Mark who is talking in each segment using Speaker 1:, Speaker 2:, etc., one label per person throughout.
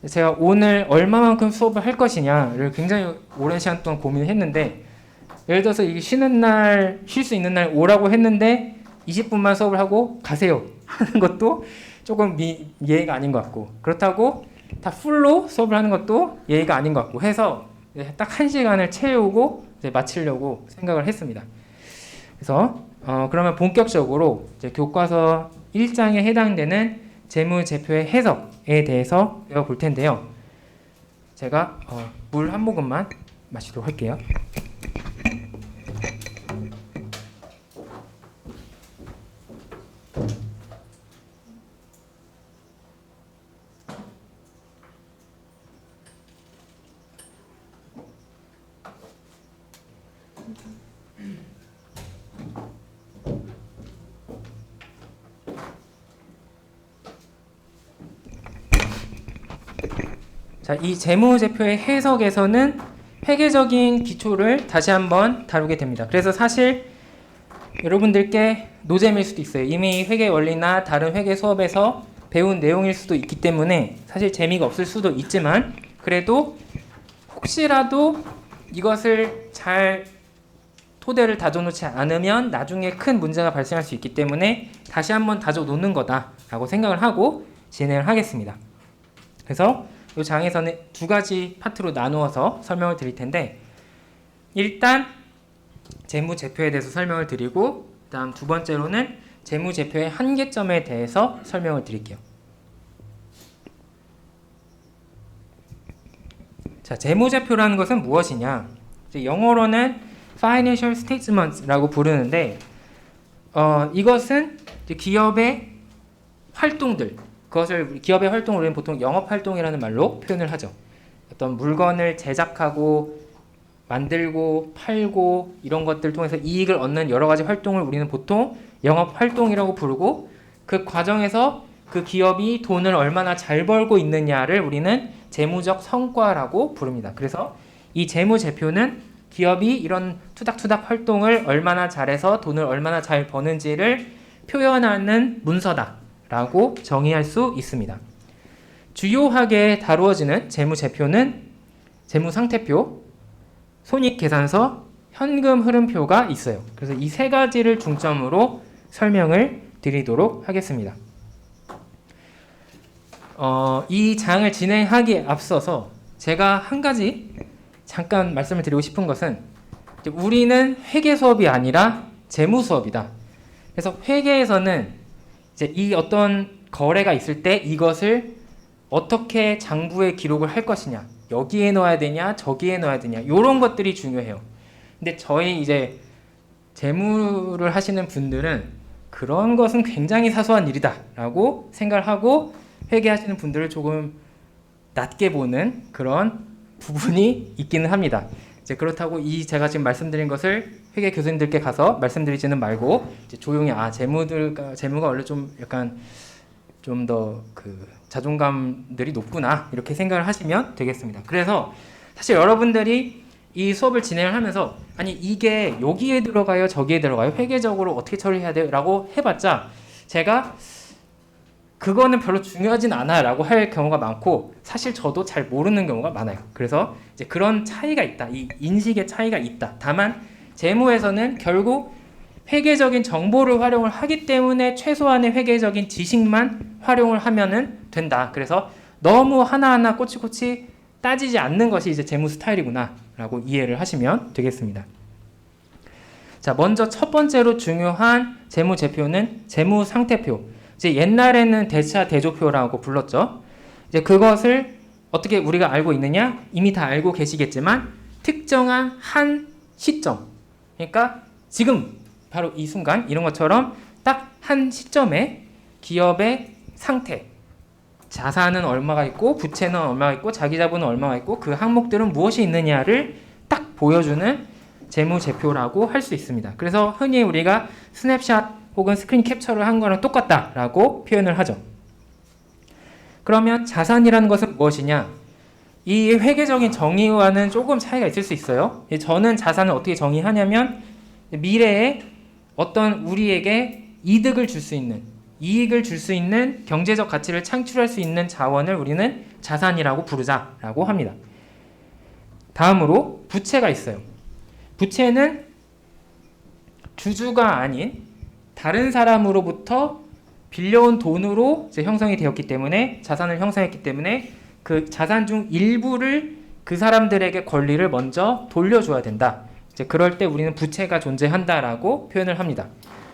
Speaker 1: 제가 오늘 얼마만큼 수업을 할 것이냐를 굉장히 오랜 시간 동안 고민을 했는데, 예를 들어서 이게 쉬는 날, 쉴 수 있는 날 오라고 했는데 20분만 수업을 하고 가세요 하는 것도 조금 예의가 아닌 것 같고, 그렇다고 다 풀로 수업을 하는 것도 예의가 아닌 것 같고 해서 딱 1시간을 채우고 이제 마치려고 생각을 했습니다. 그래서 그러면 본격적으로 이제 교과서 1장에 해당되는 재무제표의 해석에 대해서 배워볼 텐데요. 제가 물 한 모금만 마시도록 할게요. 자, 이 재무제표의 해석에서는 회계적인 기초를 다시 한번 다루게 됩니다. 그래서 사실 여러분들께 노잼일 수도 있어요. 이미 회계 원리나 다른 회계 수업에서 배운 내용일 수도 있기 때문에 사실 재미가 없을 수도 있지만, 그래도 혹시라도 이것을 잘 토대를 다져놓지 않으면 나중에 큰 문제가 발생할 수 있기 때문에 다시 한번 다져놓는 거다라고 생각을 하고 진행을 하겠습니다. 그래서 이 장에서는 두 가지 파트로 나누어서 설명을 드릴 텐데, 일단 재무제표에 대해서 설명을 드리고, 다음 두 번째로는 재무제표의 한계점에 대해서 설명을 드릴게요. 자, 재무제표라는 것은 무엇이냐? 영어로는 Financial Statements라고 부르는데, 이것은 기업의 활동들, 그것을 기업의 활동을 우리는 보통 영업활동이라는 말로 표현을 하죠. 어떤 물건을 제작하고 만들고 팔고 이런 것들 통해서 이익을 얻는 여러 가지 활동을 우리는 보통 영업활동이라고 부르고, 그 과정에서 그 기업이 돈을 얼마나 잘 벌고 있느냐를 우리는 재무적 성과라고 부릅니다. 그래서 이 재무제표는 기업이 이런 투닥투닥 활동을 얼마나 잘해서 돈을 얼마나 잘 버는지를 표현하는 문서다 라고 정의할 수 있습니다. 주요하게 다루어지는 재무제표는 재무상태표, 손익계산서, 현금 흐름표가 있어요. 그래서 이 세 가지를 중점으로 설명을 드리도록 하겠습니다. 이 장을 진행하기에 앞서서 제가 한 가지 잠깐 말씀을 드리고 싶은 것은, 우리는 회계 수업이 아니라 재무 수업이다. 그래서 회계에서는 이제 이 어떤 거래가 있을 때 이것을 어떻게 장부에 기록을 할 것이냐, 여기에 넣어야 되냐 저기에 넣어야 되냐, 이런 것들이 중요해요. 근데 저희 이제 재무를 하시는 분들은 그런 것은 굉장히 사소한 일이다 라고 생각을 하고 회계하시는 분들을 조금 낮게 보는 그런 부분이 있기는 합니다. 이제 그렇다고 제가 지금 말씀드린 것을 회계 교수님들께 가서 말씀드리지는 말고, 이제 조용히 재무가 원래 좀 약간 좀 더 그 자존감들이 높구나 이렇게 생각을 하시면 되겠습니다. 그래서 사실 여러분들이 이 수업을 진행을 하면서 아니 이게 여기에 들어가요 저기에 들어가요 회계적으로 어떻게 처리해야 돼요 라고 해봤자 제가 그거는 별로 중요하진 않아 라고 할 경우가 많고, 사실 저도 잘 모르는 경우가 많아요. 그래서 이제 그런 차이가 있다, 이 인식의 차이가 있다. 다만 재무에서는 결국 회계적인 정보를 활용을 하기 때문에 최소한의 회계적인 지식만 활용을 하면은 된다. 그래서 너무 하나하나 꼬치꼬치 따지지 않는 것이 이제 재무 스타일이구나 라고 이해를 하시면 되겠습니다. 자, 먼저 첫 번째로 중요한 재무제표는 재무상태표. 이제 옛날에는 대차 대조표라고 불렀죠. 이제 그것을 어떻게 우리가 알고 있느냐? 이미 다 알고 계시겠지만 특정한 한 시점, 그러니까 지금 바로 이 순간 이런 것처럼 딱 한 시점에 기업의 상태, 자산은 얼마가 있고 부채는 얼마가 있고 자기자본은 얼마가 있고 그 항목들은 무엇이 있느냐를 딱 보여주는 재무제표라고 할 수 있습니다. 그래서 흔히 우리가 스냅샷 혹은 스크린 캡처를 한 거랑 똑같다라고 표현을 하죠. 그러면 자산이라는 것은 무엇이냐? 이 회계적인 정의와는 조금 차이가 있을 수 있어요. 저는 자산을 어떻게 정의하냐면 미래에 어떤 우리에게 이득을 줄 수 있는 이익을 줄 수 있는 경제적 가치를 창출할 수 있는 자원을 우리는 자산이라고 부르자라고 합니다. 다음으로 부채가 있어요. 부채는 주주가 아닌 다른 사람으로부터 빌려온 돈으로 이제 형성이 되었기 때문에 자산을 형성했기 때문에 그 자산 중 일부를 그 사람들에게 권리를 먼저 돌려줘야 된다. 이제 그럴 때 우리는 부채가 존재한다라고 표현을 합니다.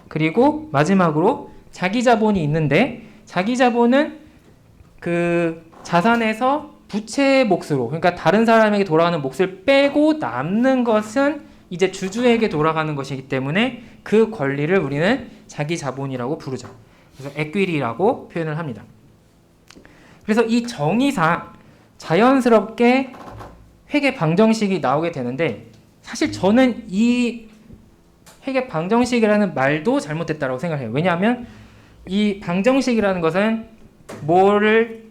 Speaker 1: 그리고 마지막으로 자기 자본이 있는데 자기 자본은 그 자산에서 부채의 몫으로 그러니까 다른 사람에게 돌아가는 몫을 빼고 남는 것은 이제 주주에게 돌아가는 것이기 때문에 그 권리를 우리는 자기 자본이라고 부르죠. 그래서 equity라고 표현을 합니다. 그래서 이 정의상 자연스럽게 회계 방정식이 나오게 되는데 사실 저는 이 회계 방정식이라는 말도 잘못됐다고 생각해요. 왜냐하면 이 방정식이라는 것은 뭐를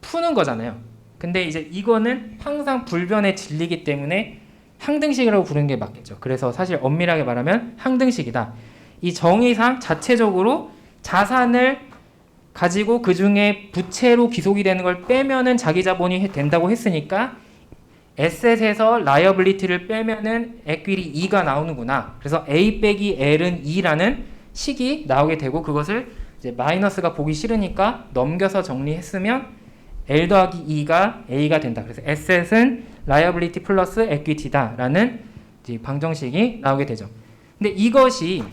Speaker 1: 푸는 거잖아요. 근데 이제 이거는 항상 불변의 진리이기 때문에 항등식이라고 부르는 게 맞겠죠. 그래서 사실 엄밀하게 말하면 항등식이다. 이 정의상 자체적으로 자산을 가지고 그 중에 부채로 기속이 되는 걸 빼면은 자기 자본이 된다고 했으니까 에셋에서 라이어빌리티를 빼면은 equity E가 나오는구나. 그래서 A 빼기 L은 E라는 식이 나오게 되고 그것을 이제 마이너스가 보기 싫으니까 넘겨서 정리했으면 L 더하기 E가 A가 된다. 그래서 에셋은 라이어빌리티 플러스 equity다라는 이제 방정식이 나오게 되죠. 근데 이것이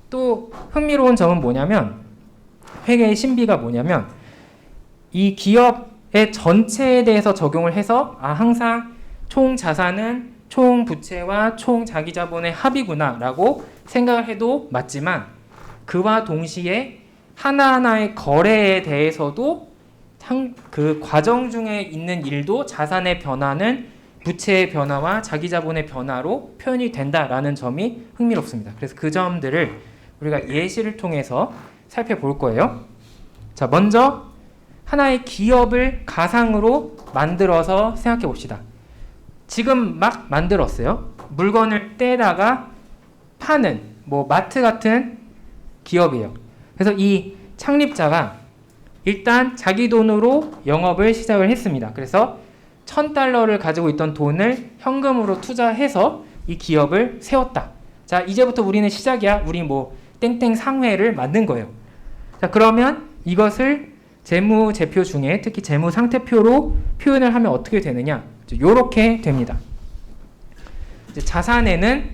Speaker 1: 또 흥미로운 점은 뭐냐면 회계의 신비가 뭐냐면 이 기업의 전체에 대해서 적용을 해서 항상 총 자산은 총 부채와 총 자기 자본의 합이구나 라고 생각을 해도 맞지만 그와 동시에 하나하나의 거래에 대해서도 그 과정 중에 있는 일도 자산의 변화는 부채의 변화와 자기 자본의 변화로 표현이 된다라는 점이 흥미롭습니다. 그래서 그 점들을 우리가 예시를 통해서 살펴볼 거예요. 자, 먼저 하나의 기업을 가상으로 만들어서 생각해 봅시다. 지금 막 만들었어요. 물건을 떼다가 파는 뭐 마트 같은 기업이에요. 그래서 이 창립자가 일단 자기 돈으로 영업을 시작을 했습니다. 그래서 $1,000를 가지고 있던 돈을 현금으로 투자해서 이 기업을 세웠다. 자, 이제부터 우리는 시작이야. 우리 뭐 땡땡 상회를 만든 거예요. 자, 그러면 이것을 재무제표 중에 특히 재무상태표로 표현을 하면 어떻게 되느냐? 이렇게 됩니다. 이제 자산에는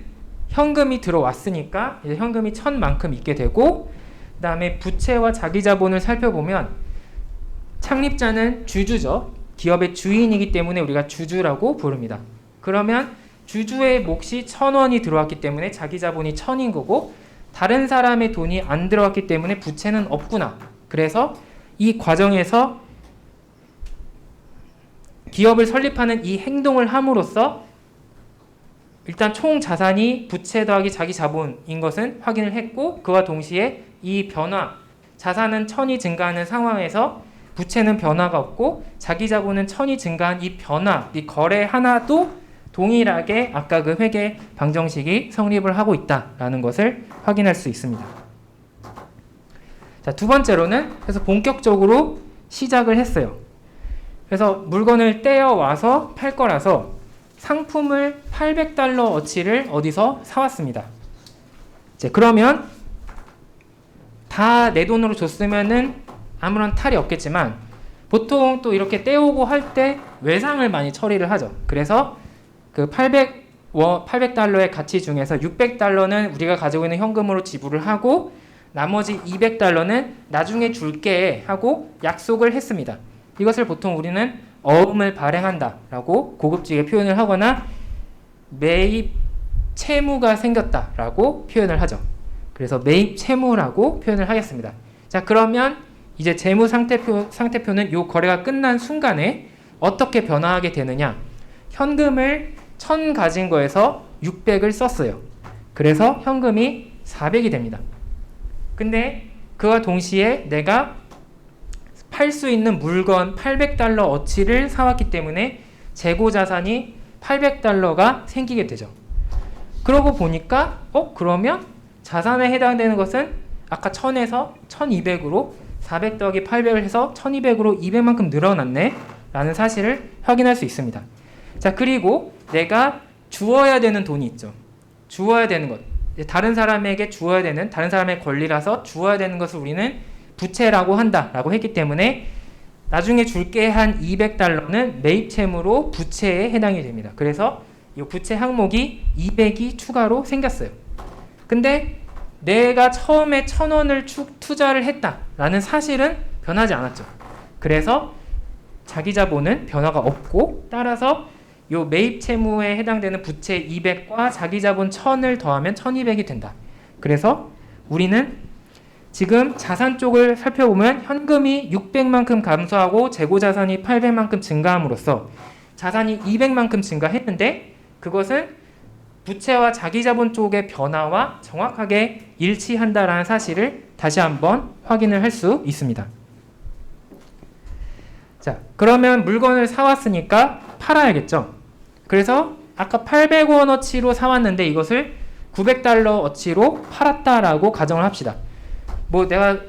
Speaker 1: 현금이 들어왔으니까 이제 현금이 1,000만큼 있게 되고 그 다음에 부채와 자기자본을 살펴보면 창립자는 주주죠. 기업의 주인이기 때문에 우리가 주주라고 부릅니다. 그러면 주주의 몫이 1,000원이 들어왔기 때문에 자기자본이 1,000인 거고 다른 사람의 돈이 안 들어왔기 때문에 부채는 없구나. 그래서 이 과정에서 기업을 설립하는 이 행동을 함으로써 일단 총 자산이 부채 더하기 자기 자본인 것은 확인을 했고 그와 동시에 이 변화, 자산은 1,000이 증가하는 상황에서 부채는 변화가 없고 자기 자본은 1,000이 증가한 이 변화, 이 거래 하나도 동일하게 아까 그 회계 방정식이 성립을 하고 있다라는 것을 확인할 수 있습니다. 자, 두 번째로는 그래서 본격적으로 시작을 했어요. 그래서 물건을 떼어와서 팔 거라서 상품을 $800어치를 어디서 사왔습니다. 이제 그러면 다 내 돈으로 줬으면은 아무런 탈이 없겠지만 보통 또 이렇게 떼오고 할 때 외상을 많이 처리를 하죠. 그래서 그 $800의 가치 중에서 $600는 우리가 가지고 있는 현금으로 지불을 하고 나머지 $200는 나중에 줄게 하고 약속을 했습니다. 이것을 보통 우리는 어음을 발행한다 라고 고급지게 표현을 하거나 매입 채무가 생겼다 라고 표현을 하죠. 그래서 매입 채무라고 표현을 하겠습니다. 자, 그러면 이제 재무 상태표는 이 거래가 끝난 순간에 어떻게 변화하게 되느냐? 현금을 1,000 가진 거에서 600을 썼어요. 그래서 현금이 400이 됩니다. 근데 그와 동시에 내가 팔 수 있는 물건 $800어치를 사왔기 때문에 재고 자산이 $800가 생기게 되죠. 그러고 보니까 그러면 자산에 해당되는 것은 아까 1000에서 1200으로 400 더하기 800을 해서 1200으로 200만큼 늘어났네 라는 사실을 확인할 수 있습니다. 자, 그리고 내가 주어야 되는 돈이 있죠. 주어야 되는 것, 다른 사람에게 주어야 되는, 다른 사람의 권리라서 주어야 되는 것을 우리는 부채라고 한다라고 했기 때문에 나중에 줄게 한 200달러는 매입 채무로 부채에 해당이 됩니다. 그래서 이 부채 항목이 200이 추가로 생겼어요. 근데 내가 처음에 1000원을 투자를 했다라는 사실은 변하지 않았죠. 그래서 자기 자본은 변화가 없고, 따라서 이 매입 채무에 해당되는 부채 200과 자기 자본 1000을 더하면 1200이 된다. 그래서 우리는 지금 자산 쪽을 살펴보면 현금이 600만큼 감소하고 재고 자산이 800만큼 증가함으로써 자산이 200만큼 증가했는데, 그것은 부채와 자기 자본 쪽의 변화와 정확하게 일치한다라는 사실을 다시 한번 확인을 할 수 있습니다. 자, 그러면 물건을 사왔으니까 팔아야겠죠. 그래서 아까 800원어치로 사왔는데 이것을 900달러어치로 팔았다라고 가정을 합시다. 뭐 내가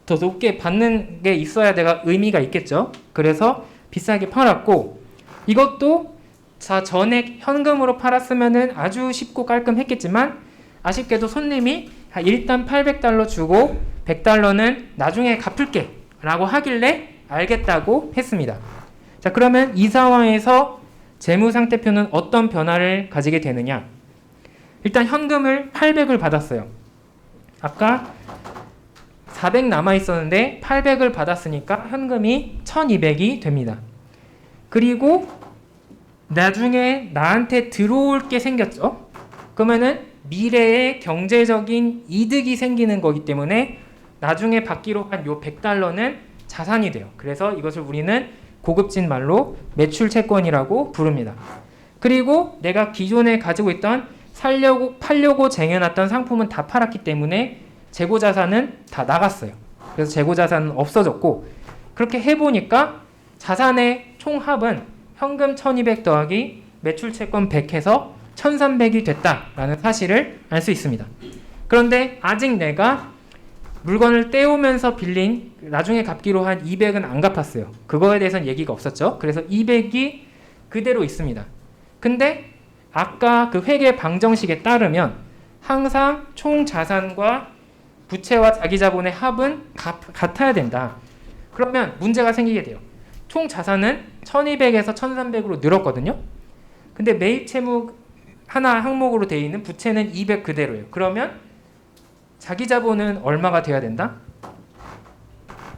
Speaker 1: 더 높게 받는 게 있어야 내가 의미가 있겠죠. 그래서 비싸게 팔았고, 이것도 전액 현금으로 팔았으면은 아주 쉽고 깔끔했겠지만, 아쉽게도 손님이 일단 800달러 주고 100달러는 나중에 갚을게 라고 하길래 알겠다고 했습니다. 자, 그러면 이 상황에서 재무상태표는 어떤 변화를 가지게 되느냐? 일단 현금을 800을 받았어요. 아까 400 남아 있었는데 800을 받았으니까 현금이 1200이 됩니다. 그리고 나중에 나한테 들어올 게 생겼죠. 그러면은 미래에 경제적인 이득이 생기는 거기 때문에 나중에 받기로 한 요 100달러는 자산이 돼요. 그래서 이것을 우리는 고급진 말로 매출 채권이라고 부릅니다. 그리고 내가 기존에 가지고 있던 팔려고 쟁여놨던 상품은 다 팔았기 때문에 재고 자산은 다 나갔어요. 그래서 재고 자산은 없어졌고, 그렇게 해보니까 자산의 총합은 현금 1200 더하기 매출 채권 100 해서 1300이 됐다라는 사실을 알 수 있습니다. 그런데 아직 내가 물건을 떼오면서 빌린 나중에 갚기로 한 200은 안 갚았어요. 그거에 대해서는 얘기가 없었죠. 그래서 200이 그대로 있습니다. 근데 아까 그 회계 방정식에 따르면 항상 총 자산과 부채와 자기 자본의 합은 같아야 된다. 그러면 문제가 생기게 돼요. 총 자산은 1200에서 1300으로 늘었거든요. 근데 매입 채무 하나 항목으로 되어 있는 부채는 200 그대로예요. 그러면 자기 자본은 얼마가 돼야 된다?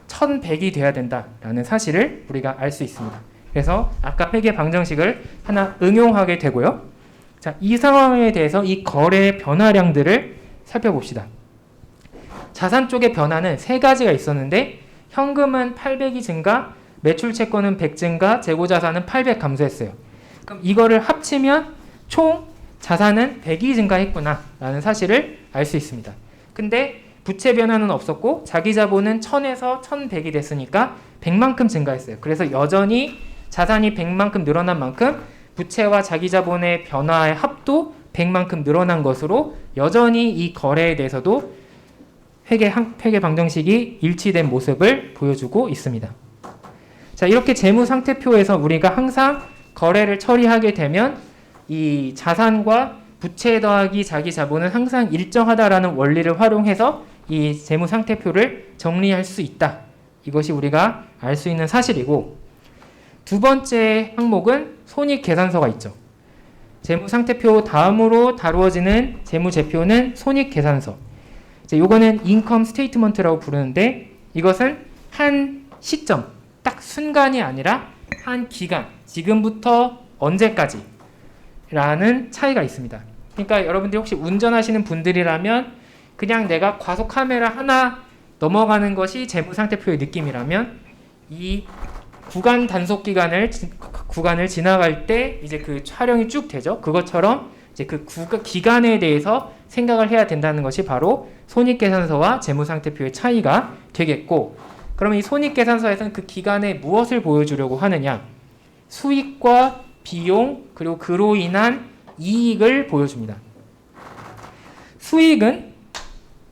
Speaker 1: 1100이 돼야 된다라는 사실을 우리가 알 수 있습니다. 그래서 아까 회계 방정식을 하나 응용하게 되고요. 자, 이 상황에 대해서 이 거래의 변화량들을 살펴봅시다. 자산 쪽의 변화는 세 가지가 있었는데, 현금은 800이 증가, 매출 채권은 100 증가, 재고 자산은 800 감소했어요. 그럼 이거를 합치면 총 자산은 100이 증가했구나 라는 사실을 알 수 있습니다. 근데 부채 변화는 없었고 자기 자본은 1000에서 1100이 됐으니까 100만큼 증가했어요. 그래서 여전히 자산이 100만큼 늘어난 만큼 부채와 자기 자본의 변화의 합도 100만큼 늘어난 것으로 여전히 이 거래에 대해서도 회계 방정식이 일치된 모습을 보여주고 있습니다. 자, 이렇게 재무상태표에서 우리가 항상 거래를 처리하게 되면 이 자산과 부채 더하기 자기 자본은 항상 일정하다라는 원리를 활용해서 이 재무상태표를 정리할 수 있다. 이것이 우리가 알 수 있는 사실이고, 두 번째 항목은 손익계산서가 있죠. 재무상태표 다음으로 다루어지는 재무제표는 손익계산서. 요거는 인컴 스테이트먼트라고 부르는데, 이것은 한 시점, 딱 순간이 아니라 한 기간, 지금부터 언제까지 라는 차이가 있습니다. 그러니까 여러분들이 혹시 운전하시는 분들이라면 그냥 내가 과속 카메라 하나 넘어가는 것이 재무상태표의 느낌이라면, 이 구간 단속 구간을 지나갈 때 이제 그 촬영이 쭉 되죠. 그것처럼 이제 그 기간에 대해서 생각을 해야 된다는 것이 바로 손익계산서와 재무상태표의 차이가 되겠고, 그러면 이 손익계산서에서는 그 기간에 무엇을 보여주려고 하느냐? 수익과 비용, 그리고 그로 인한 이익을 보여줍니다. 수익은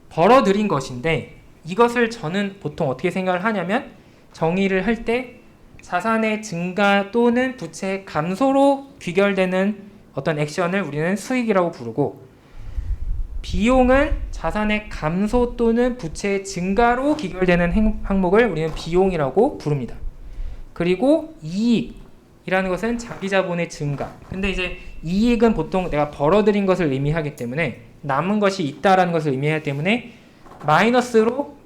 Speaker 1: 벌어들인 것인데 이것을 저는 보통 어떻게 생각을 하냐면 정의를 할 때 자산의 증가 또는 부채의 감소로 귀결되는 어떤 액션을 우리는 수익이라고 부르고 비용은 자산의 감소 또는 부채의 증가로 귀결되는 항목을 우리는 비용이라고 부릅니다. 그리고 이익이라는 것은 자기 자본의 증가. 근데 이제 이익은 보통 내가 벌어들인 것을 의미하기 때문에 남은 것이 있다라는 것을 의미하기 때문에 마이너스로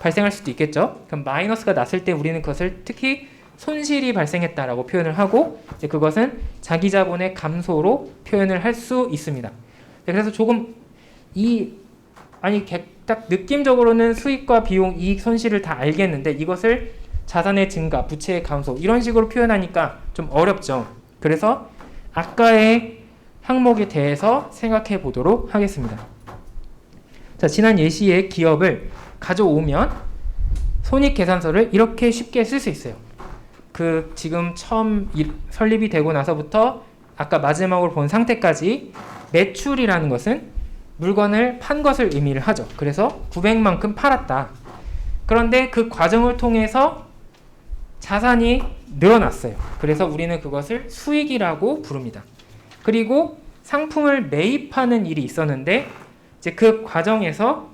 Speaker 1: 발생할 수도 있겠죠. 그럼 마이너스가 났을 때 우리는 그것을 특히 손실이 발생했다라고 표현을 하고 이제 그것은 자기 자본의 감소로 표현을 할 수 있습니다. 그래서 조금 딱 느낌적으로는 수익과 비용, 이익, 손실을 다 알겠는데 이것을 자산의 증가, 부채의 감소 이런 식으로 표현하니까 좀 어렵죠. 그래서 아까의 항목에 대해서 생각해 보도록 하겠습니다. 자, 지난 예시의 기업을 가져오면 손익계산서를 이렇게 쉽게 쓸 수 있어요. 지금 처음 설립이 되고 나서부터 아까 마지막으로 본 상태까지 매출이라는 것은 물건을 판 것을 의미를 하죠. 그래서 900만큼 팔았다. 그런데 그 과정을 통해서 자산이 늘어났어요. 그래서 우리는 그것을 수익이라고 부릅니다. 그리고 상품을 매입하는 일이 있었는데 이제 그 과정에서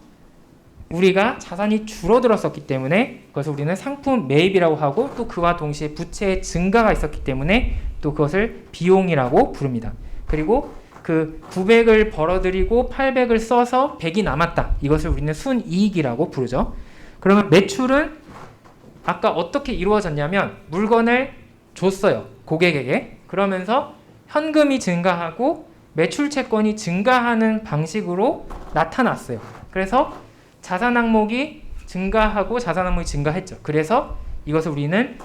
Speaker 1: 우리가 자산이 줄어들었었기 때문에 그것을 우리는 상품 매입이라고 하고 또 그와 동시에 부채의 증가가 있었기 때문에 또 그것을 비용이라고 부릅니다. 그리고 그 900을 벌어들이고 800을 써서 100이 남았다. 이것을 우리는 순이익이라고 부르죠. 그러면 매출은 아까 어떻게 이루어졌냐면 물건을 줬어요. 고객에게. 그러면서 현금이 증가하고 매출 채권이 증가하는 방식으로 나타났어요. 그래서 자산 항목이 증가하고 자산 항목이 증가했죠. 그래서 이것을 우리는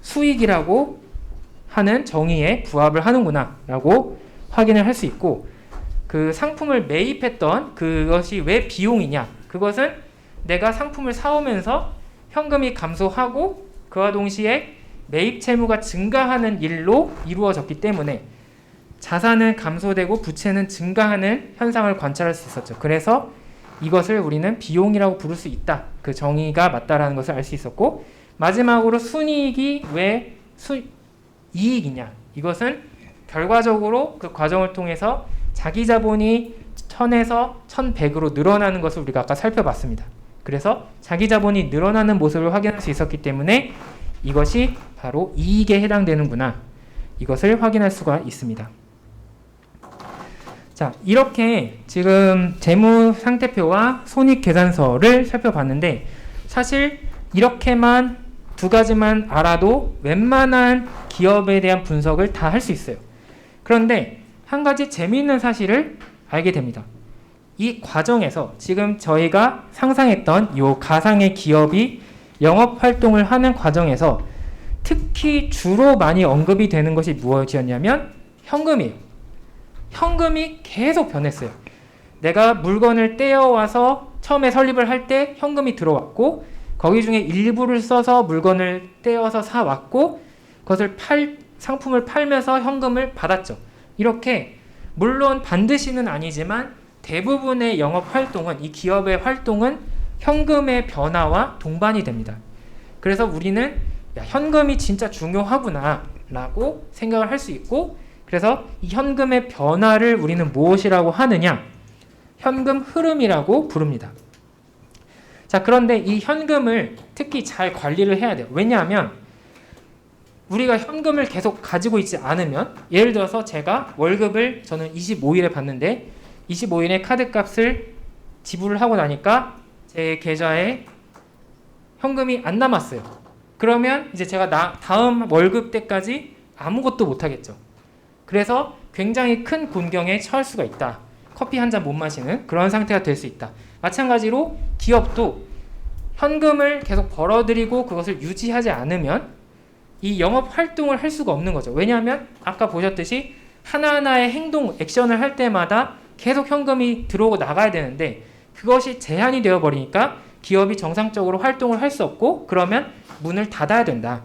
Speaker 1: 수익이라고 하는 정의에 부합을 하는구나 라고 확인을 할 수 있고 그 상품을 매입했던 그것이 왜 비용이냐 그것은 내가 상품을 사오면서 현금이 감소하고 그와 동시에 매입 채무가 증가하는 일로 이루어졌기 때문에 자산은 감소되고 부채는 증가하는 현상을 관찰할 수 있었죠. 그래서 이것을 우리는 비용이라고 부를 수 있다. 그 정의가 맞다라는 것을 알 수 있었고 마지막으로 순이익이 왜 이익이냐. 이것은 결과적으로 그 과정을 통해서 자기 자본이 1000에서 1100으로 늘어나는 것을 우리가 아까 살펴봤습니다. 그래서 자기 자본이 늘어나는 모습을 확인할 수 있었기 때문에 이것이 바로 이익에 해당되는구나. 이것을 확인할 수가 있습니다. 자, 이렇게 지금 재무상태표와 손익계산서를 살펴봤는데 사실 이렇게만 두 가지만 알아도 웬만한 기업에 대한 분석을 다 할 수 있어요. 그런데 한 가지 재미있는 사실을 알게 됩니다. 이 과정에서 지금 저희가 상상했던 이 가상의 기업이 영업활동을 하는 과정에서 특히 주로 많이 언급이 되는 것이 무엇이었냐면 현금이에요. 현금이 계속 변했어요. 내가 물건을 떼어와서 처음에 설립을 할 때 현금이 들어왔고 거기 중에 일부를 써서 물건을 떼어서 사왔고 그것을 상품을 팔면서 현금을 받았죠. 이렇게 물론 반드시는 아니지만 대부분의 영업활동은 이 기업의 활동은 현금의 변화와 동반이 됩니다. 그래서 우리는 현금이 진짜 중요하구나 라고 생각을 할 수 있고 그래서 이 현금의 변화를 우리는 무엇이라고 하느냐? 현금 흐름이라고 부릅니다. 자, 그런데 이 현금을 특히 잘 관리를 해야 돼요. 왜냐하면 우리가 현금을 계속 가지고 있지 않으면 예를 들어서 제가 월급을 저는 25일에 받는데 25일에 카드값을 지불을 하고 나니까 제 계좌에 현금이 안 남았어요. 그러면 이제 제가 다음 월급 때까지 아무것도 못 하겠죠. 그래서 굉장히 큰 곤경에 처할 수가 있다. 커피 한 잔 못 마시는 그런 상태가 될 수 있다. 마찬가지로 기업도 현금을 계속 벌어들이고 그것을 유지하지 않으면 이 영업 활동을 할 수가 없는 거죠. 왜냐하면 아까 보셨듯이 하나하나의 행동, 액션을 할 때마다 계속 현금이 들어오고 나가야 되는데 그것이 제한이 되어버리니까 기업이 정상적으로 활동을 할 수 없고 그러면 문을 닫아야 된다.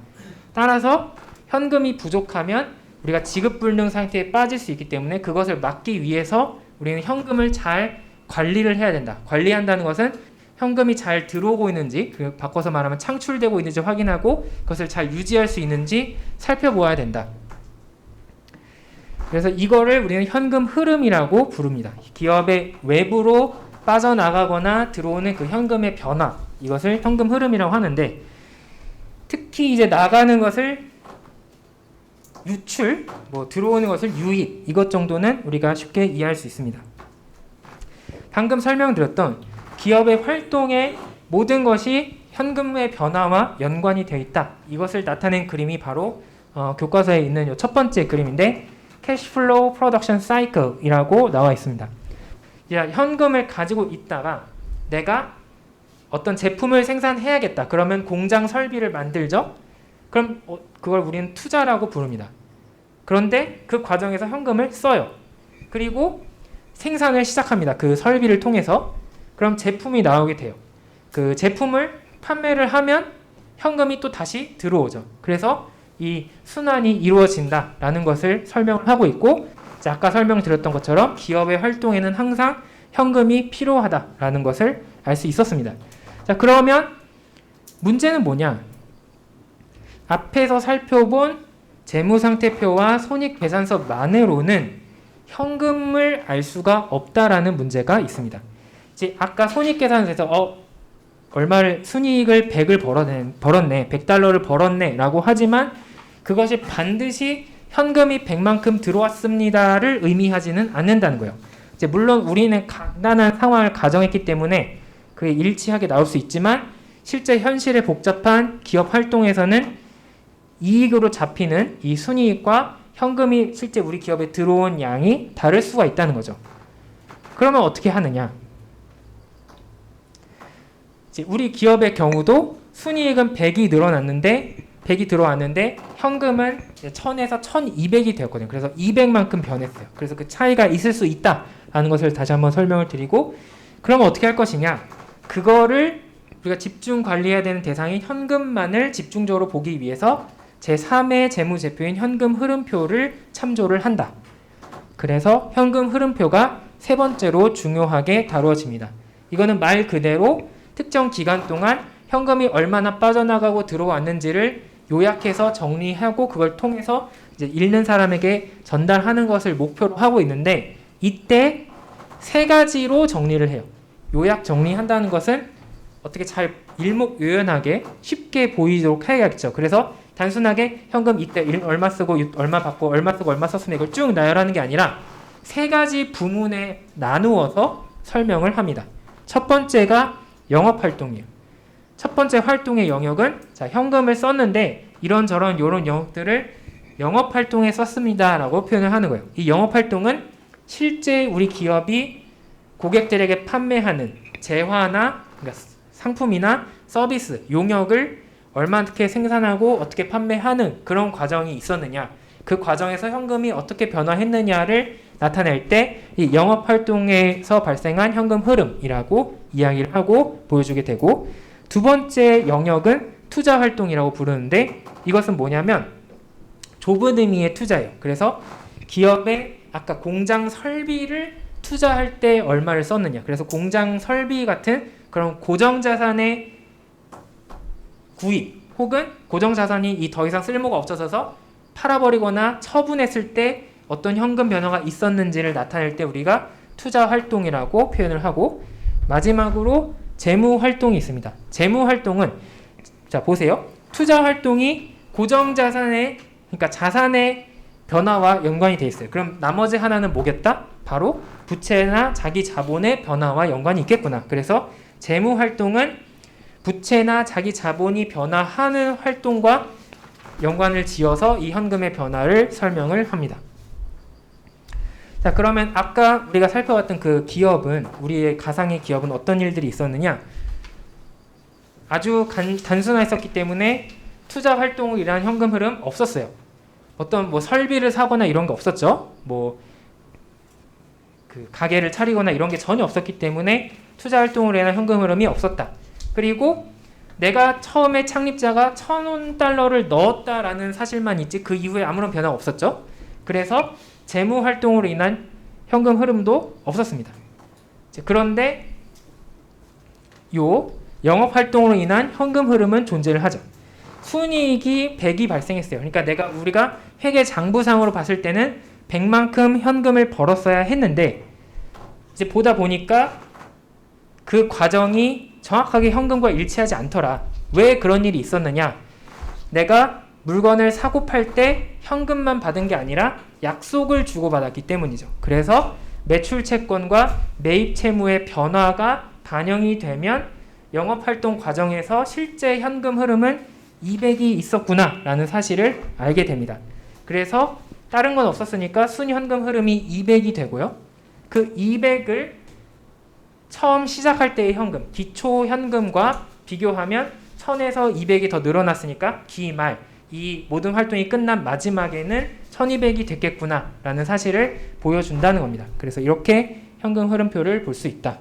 Speaker 1: 따라서 현금이 부족하면 우리가 지급불능 상태에 빠질 수 있기 때문에 그것을 막기 위해서 우리는 현금을 잘 관리를 해야 된다. 관리한다는 것은 현금이 잘 들어오고 있는지, 바꿔서 말하면 창출되고 있는지 확인하고 그것을 잘 유지할 수 있는지 살펴보아야 된다. 그래서 이거를 우리는 현금 흐름이라고 부릅니다. 기업의 외부로 빠져나가거나 들어오는 그 현금의 변화, 이것을 현금 흐름이라고 하는데, 특히 이제 나가는 것을 유출, 들어오는 것을 유입, 이것 정도는 우리가 쉽게 이해할 수 있습니다. 방금 설명드렸던 기업의 활동의 모든 것이 현금의 변화와 연관이 되어 있다. 이것을 나타낸 그림이 바로 교과서에 있는 첫 번째 그림인데 Cash Flow Production Cycle이라고 나와 있습니다. 현금을 가지고 있다가 내가 어떤 제품을 생산해야겠다. 그러면 공장 설비를 만들죠. 그럼 그걸 우리는 투자라고 부릅니다. 그런데 그 과정에서 현금을 써요. 그리고 생산을 시작합니다. 그 설비를 통해서. 그럼 제품이 나오게 돼요. 그 제품을 판매를 하면 현금이 또 다시 들어오죠. 그래서 이 순환이 이루어진다라는 것을 설명을 하고 있고, 아까 설명드렸던 것처럼 기업의 활동에는 항상 현금이 필요하다라는 것을 알 수 있었습니다. 자, 그러면 문제는 뭐냐? 앞에서 살펴본 재무상태표와 손익계산서만으로는 현금을 알 수가 없다라는 문제가 있습니다. 이제 아까 손익계산서에서 얼마를 순이익을 100을 벌었네, 100달러를 벌었네 라고 하지만 그것이 반드시 현금이 100만큼 들어왔습니다를 의미하지는 않는다는 거예요. 이제 물론 우리는 간단한 상황을 가정했기 때문에 그게 일치하게 나올 수 있지만 실제 현실의 복잡한 기업 활동에서는 이익으로 잡히는 이 순이익과 현금이 실제 우리 기업에 들어온 양이 다를 수가 있다는 거죠. 그러면 어떻게 하느냐? 이제 우리 기업의 경우도 순이익은 100이 들어왔는데 현금은 1000에서 1200이 되었거든요. 그래서 200만큼 변했어요. 그래서 그 차이가 있을 수 있다라는 것을 다시 한번 설명을 드리고, 그러면 어떻게 할 것이냐? 그거를 우리가 집중 관리해야 되는 대상인 현금만을 집중적으로 보기 위해서 제3의 재무제표인 현금 흐름표를 참조를 한다. 그래서 현금 흐름표가 세 번째로 중요하게 다루어집니다. 이거는 말 그대로 특정 기간 동안 현금이 얼마나 빠져나가고 들어왔는지를 요약해서 정리하고 그걸 통해서 이제 읽는 사람에게 전달하는 것을 목표로 하고 있는데, 이때 세 가지로 정리를 해요. 요약 정리한다는 것은 어떻게 잘 일목요연하게 쉽게 보이도록 해야겠죠. 그래서 단순하게 현금 이때 얼마 쓰고 얼마 받고 얼마 쓰고 얼마 썼으면 이걸 쭉 나열하는 게 아니라 세 가지 부문에 나누어서 설명을 합니다. 첫 번째가 영업활동이에요. 첫 번째 활동의 영역은 현금을 썼는데 이런저런 요런 영역들을 영업활동에 썼습니다 라고 표현을 하는 거예요. 이 영업활동은 실제 우리 기업이 고객들에게 판매하는 재화나 그러니까 상품이나 서비스, 용역을 어떻게 생산하고 어떻게 판매하는 그런 과정이 있었느냐, 그 과정에서 현금이 어떻게 변화했느냐를 나타낼 때 이 영업활동에서 발생한 현금 흐름이라고 이야기를 하고 보여주게 되고, 두 번째 영역은 투자활동이라고 부르는데 이것은 뭐냐면 좁은 의미의 투자예요. 그래서 기업의 아까 공장 설비를 투자할 때 얼마를 썼느냐, 그래서 공장 설비 같은 그런 고정자산의 구입 혹은 고정자산이 더 이상 쓸모가 없어져서 팔아버리거나 처분했을 때 어떤 현금 변화가 있었는지를 나타낼 때 우리가 투자활동이라고 표현을 하고, 마지막으로 재무활동이 있습니다. 재무활동은 자 보세요. 투자활동이 고정자산의 그러니까 자산의 변화와 연관이 되어 있어요. 그럼 나머지 하나는 뭐겠다? 바로 부채나 자기 자본의 변화와 연관이 있겠구나. 그래서 재무활동은 부채나 자기 자본이 변화하는 활동과 연관을 지어서 이 현금의 변화를 설명을 합니다. 자, 그러면 아까 우리가 살펴봤던 그 기업은, 우리의 가상의 기업은 어떤 일들이 있었느냐? 아주 단순했었기 때문에 투자 활동을 일한 현금 흐름 없었어요. 어떤 설비를 사거나 이런 거 없었죠. 그 가게를 차리거나 이런 게 전혀 없었기 때문에 투자 활동을 위한 현금 흐름이 없었다. 그리고 내가 처음에 창립자가 1,000달러를 넣었다라는 사실만 있지 그 이후에 아무런 변화가 없었죠. 그래서 재무 활동으로 인한 현금 흐름도 없었습니다. 그런데 요 영업활동으로 인한 현금 흐름은 존재를 하죠. 순이익이 100이 발생했어요. 그러니까 우리가 회계 장부상으로 봤을 때는 100만큼 현금을 벌었어야 했는데 이제 보다 보니까 그 과정이 정확하게 현금과 일치하지 않더라. 왜 그런 일이 있었느냐? 내가 물건을 사고 팔 때 현금만 받은 게 아니라 약속을 주고받았기 때문이죠. 그래서 매출 채권과 매입 채무의 변화가 반영이 되면 영업활동 과정에서 실제 현금 흐름은 200이 있었구나 라는 사실을 알게 됩니다. 그래서 다른 건 없었으니까 순현금 흐름이 200이 되고요. 그 200을 처음 시작할 때의 현금, 기초 현금과 비교하면 1000에서 200이 더 늘어났으니까 기말, 이 모든 활동이 끝난 마지막에는 1200이 됐겠구나 라는 사실을 보여준다는 겁니다. 그래서 이렇게 현금 흐름표를 볼 수 있다.